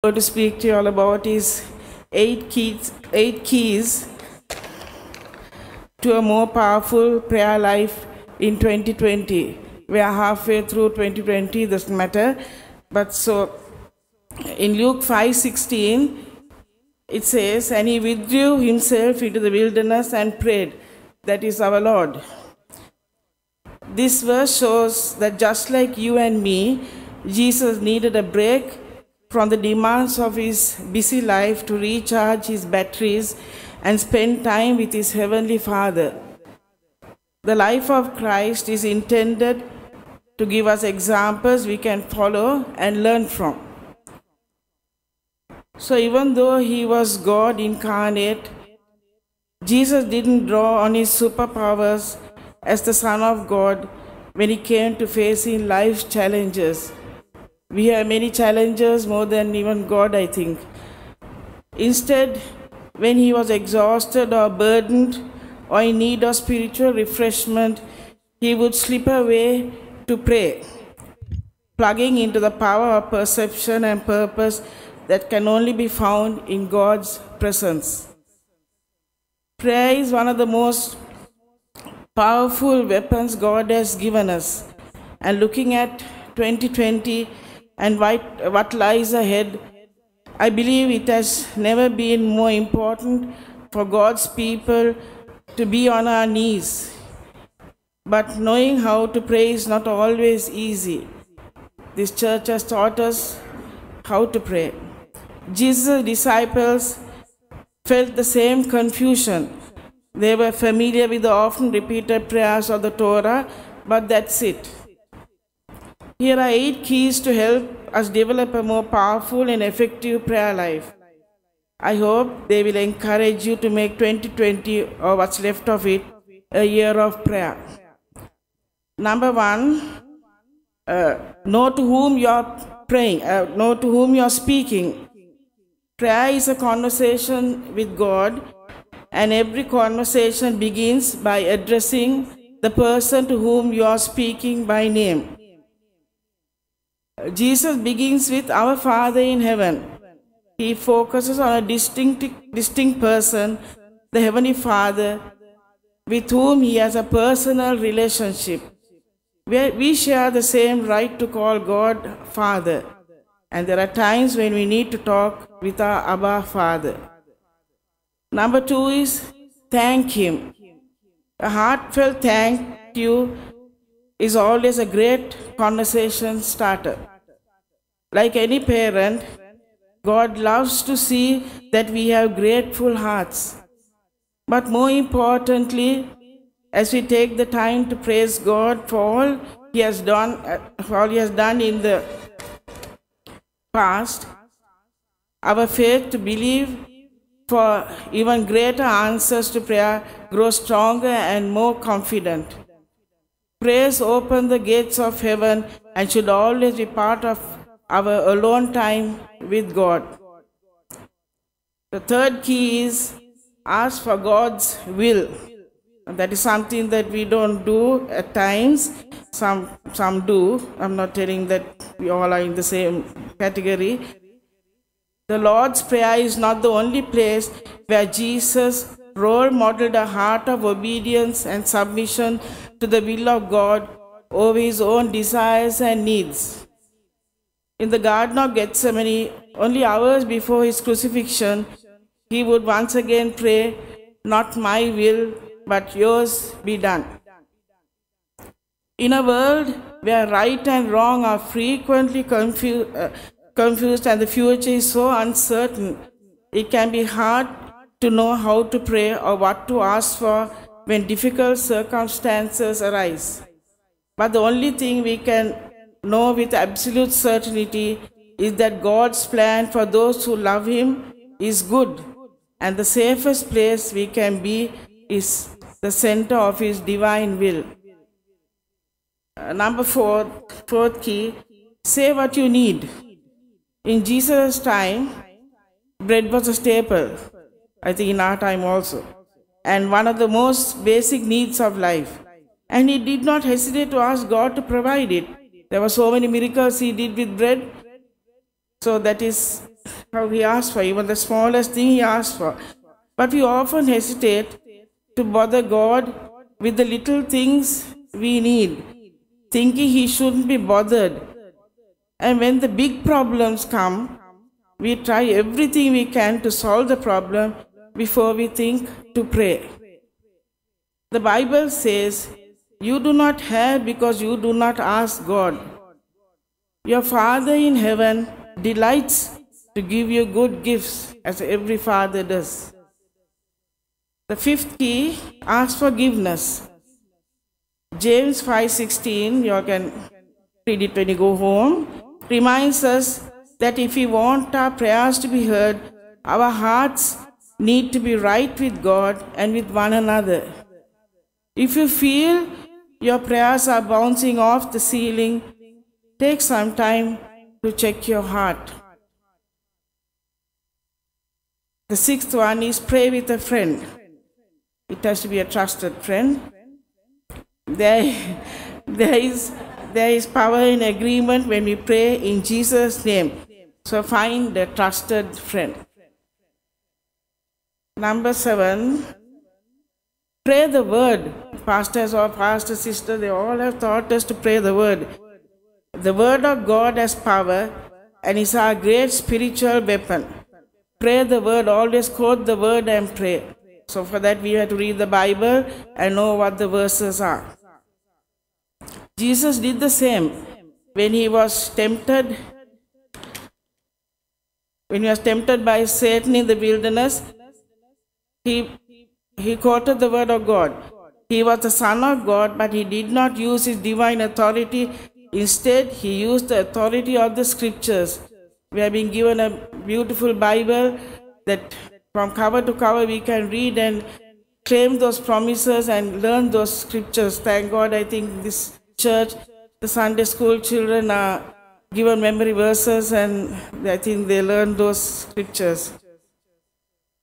Going to speak to you all about is eight keys to a more powerful prayer life in 2020. We are halfway through 2020, doesn't matter. But so in Luke 5:16, it says, "And he withdrew himself into the wilderness and prayed." That is our Lord. This verse shows that just like you and me, Jesus needed a break from the demands of his busy life to recharge his batteries and spend time with his heavenly Father. The life of Christ is intended to give us examples we can follow and learn from. So even though he was God incarnate, Jesus didn't draw on his superpowers as the Son of God when he came to facing life's challenges. We have many challenges, more than even God, I think. Instead, when he was exhausted or burdened or in need of spiritual refreshment, he would slip away to pray, plugging into the power of perception and purpose that can only be found in God's presence. Prayer is one of the most powerful weapons God has given us. And looking at 2020 and what lies ahead, I believe it has never been more important for God's people to be on our knees. But knowing how to pray is not always easy. This church has taught us how to pray. Jesus' disciples felt the same confusion. They were familiar with the often repeated prayers of the Torah, but that's it. Here are 8 keys to help us develop a more powerful and effective prayer life. I hope they will encourage you to make 2020, or what's left of it, a year of prayer. Number 1, know to whom you are praying, know to whom you are speaking. Prayer is a conversation with God, and every conversation begins by addressing the person to whom you are speaking by name. Jesus begins with our Father in heaven. He focuses on a distinct person, the Heavenly Father, with whom he has a personal relationship. We share the same right to call God Father, and there are times when we need to talk with our Abba Father. Number 2 is thank him. A heartfelt thank you is always a great conversation starter. Like any parent, God loves to see that we have grateful hearts. But more importantly, as we take the time to praise God for all he has done in the past, our faith to believe for even greater answers to prayer grows stronger and more confident. Praise opens the gates of heaven and should always be part of our alone time with God. The 3rd key is ask for God's will. That is something that we don't do at times. Some do. I'm not telling that we all are in the same category. The Lord's Prayer is not the only place where Jesus role modeled a heart of obedience and submission to the will of God over his own desires and needs. In the Garden of Gethsemane, only hours before his crucifixion, he would once again pray, "Not my will, but yours be done." In a world where right and wrong are frequently confused and the future is so uncertain, it can be hard to know how to pray or what to ask for when difficult circumstances arise. But the only thing we can know with absolute certainty is that God's plan for those who love him is good, and the safest place we can be is the center of his divine will. Number 4, 4th key, say what you need. In Jesus' time, bread was a staple. I think in our time also, and one of the most basic needs of life. And he did not hesitate to ask God to provide it. There were so many miracles he did with bread. So that is how he asks for, even the smallest thing he asks for. But we often hesitate to bother God with the little things we need, thinking he shouldn't be bothered. And when the big problems come, we try everything we can to solve the problem before we think to pray. The Bible says, you do not have because you do not ask God. Your Father in heaven delights to give you good gifts, as every father does. The fifth key, ask forgiveness. James 5:16, you can read it when you go home, reminds us that if we want our prayers to be heard, our hearts need to be right with God and with one another. If you feel your prayers are bouncing off the ceiling, take some time to check your heart. The sixth one is pray with a friend. It has to be a trusted friend. There is power in agreement when we pray in Jesus' name. So find a trusted friend. Number 7, pray the word. Pastors or pastor sister, they all have taught us to pray the word. The word of God has power and is our great spiritual weapon. Pray the word, always quote the word and pray. So for that we have to read the Bible and know what the verses are. Jesus did the same when he was tempted. When he was tempted by Satan in the wilderness, he quoted the word of God. He was the Son of God, but he did not use his divine authority. Instead, he used the authority of the scriptures. We have been given a beautiful Bible that from cover to cover we can read and claim those promises and learn those scriptures. Thank God, I think this church, the Sunday school children are given memory verses and I think they learn those scriptures.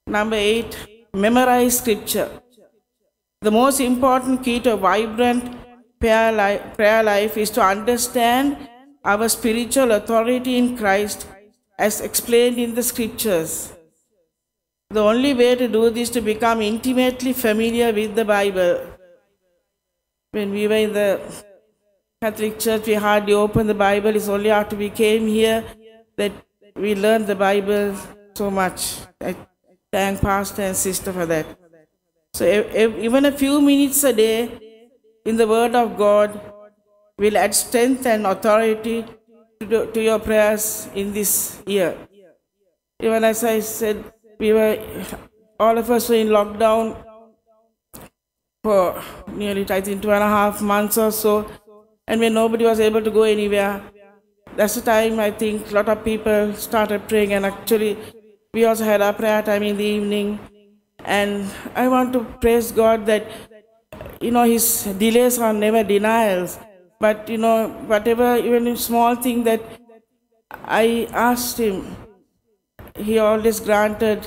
Number 8, memorize scripture. The most important key to a vibrant prayer life is to understand our spiritual authority in Christ as explained in the scriptures. The only way to do this is to become intimately familiar with the Bible. When we were in the Catholic Church, we hardly opened the Bible. It's only after we came here that we learned the Bible so much. I thank Pastor and Sister for that. So even a few minutes a day in the Word of God will add strength and authority to your prayers in this year. Even as I said, all of us were in lockdown for nearly, I think, 2.5 months or so. And when nobody was able to go anywhere, that's the time I think a lot of people started praying. And actually, we also had our prayer time in the evening. And I want to praise God that, His delays are never denials. But, whatever, even a small thing that I asked Him, He always granted.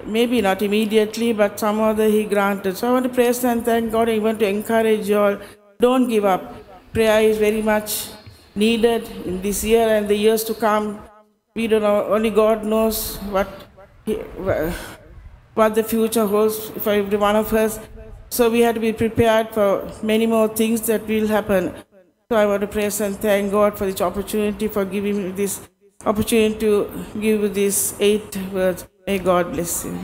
Maybe not immediately, but somehow He granted. So I want to praise and thank God. I want to encourage you all. Don't give up. Prayer is very much needed in this year and the years to come. We don't know. Only God knows what the future holds for every one of us. So we have to be prepared for many more things that will happen. So I want to praise and thank God for this opportunity, for giving me this opportunity to give you these 8 words. May God bless you.